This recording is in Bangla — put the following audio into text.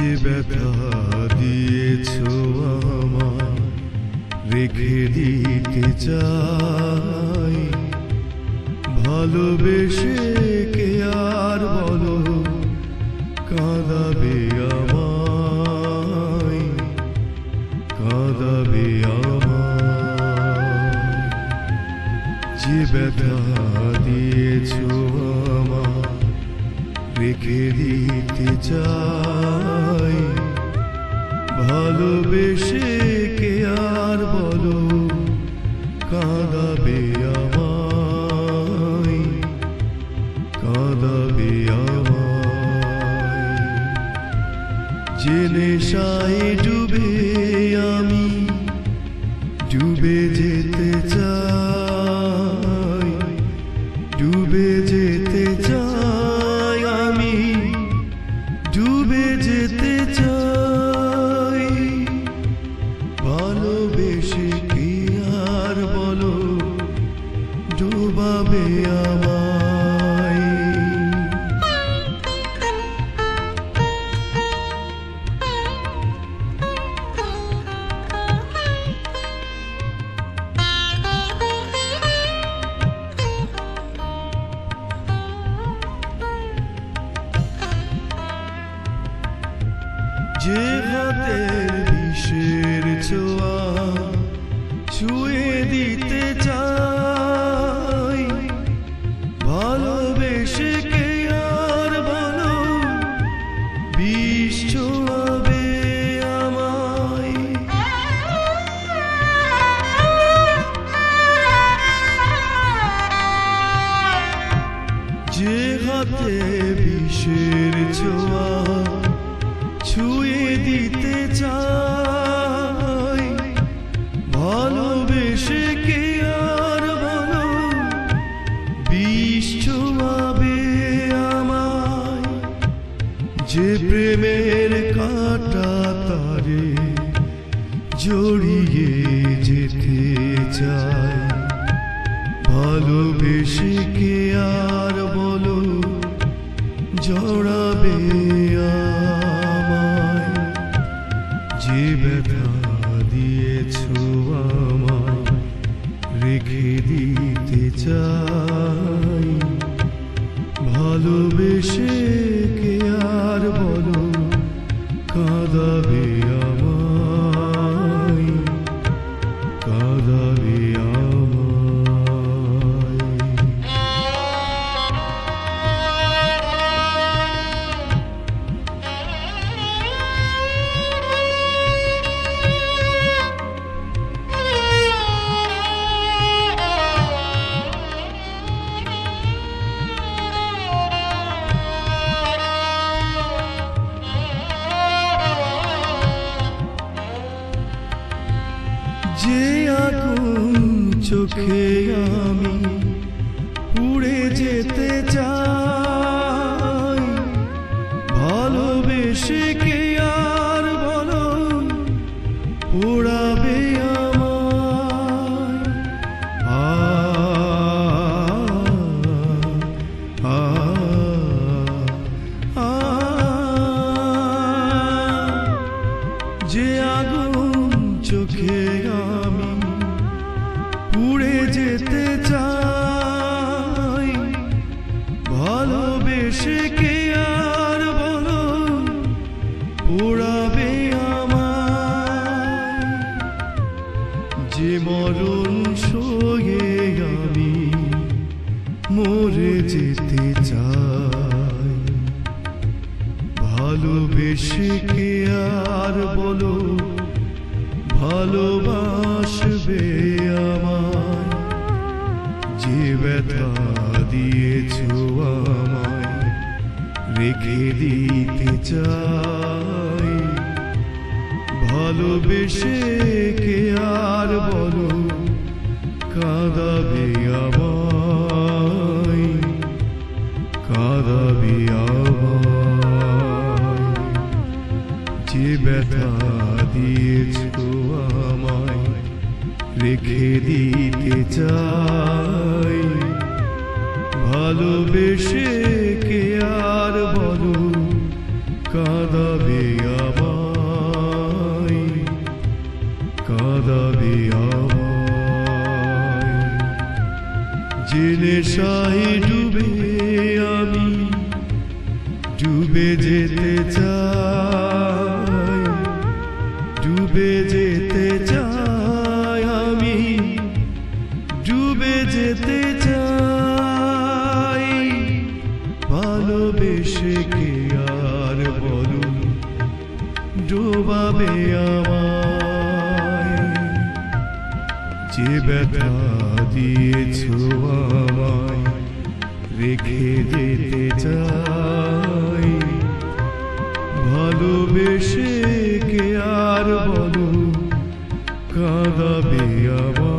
যে ব্যথা দিয়েছো আমায় রেখে দিতে চাই, ভালোবেসে কে আর বলো কাঁদাবে আমায়, কাঁদাবে আমায়। যে ব্যথা দিয়েছো আমায় রেখে দিতে চাই, ভালোবেসে কে আর বলো কাঁদাবে আমায়, কাঁদাবে আমায়। যে নেশায় ডুবে আমি ডুবে যেতে চাই, ডুবে যেতে চাই আমি, ডুবে যেতে চাই। ভালোবেসে কি আর বলো ডুবাবে আমায়। যে হাতের বিষের ছোঁয়া ছুঁয়ে দিতে চাই, ভালোবেসে কে আর বলো বিষ ছোঁয়াবে আমায়। যে হাতে বিষের ছোঁয়া ছুঁয়ে দিতে চাই, ভালোবেসে কে আর বলো বিষ ছোঁয়াবে আমায়। যে প্রেমের কাঁটা তারে জড়িয়ে যেতে চায়, ভালোবেসে কে আর বলো জড়াবে আমায়। যে ব্যথা দিয়েছো আমায় রেখে দিতে চাই, ভালোবেসে কে আর বলো কাঁদাবে আমায়, কাঁদাবে আমায়। যে আগুন চোখে আমি পুড়ে যেতে চাই, ভালোবেসে কে আর বলো পোড়াবে আমায়। যে আগুন চোখে আমি পুড়ে যেতে চাই, ভালোবেসে কে আর বলো পোড়াবে আমায়। যে মরণ সয়ে আমি মরে যেতে চাই, ভালোবেসে কে আর বলো ভালোবাসবে আমায়। যে ব্যথা দিয়েছো আমায় রেখে দিতে চাই, ভালোবেসে কে আর বলো কাঁদাবে আমায়, কাঁদাবে আমায়। যে ব্যথা দিয়েছো আমায় রেখে দিতে চাই, ভালোবেসে কে আর বলো কাঁদাবে। কাঁদাবে আমায়। যে নেশায় ডুবে আমি ডুবে যেতে চাই, ডুবে যেতে চাই আমি, ডুবে যেতে চাই। ভালোবেসে কে আর বলো ডোবাবে আমায়। যে ব্যথা দিয়েছ আমায় রেখে যেতে চাই, ভালোবেসে কে আর বলো কাঁদাবে আমায়।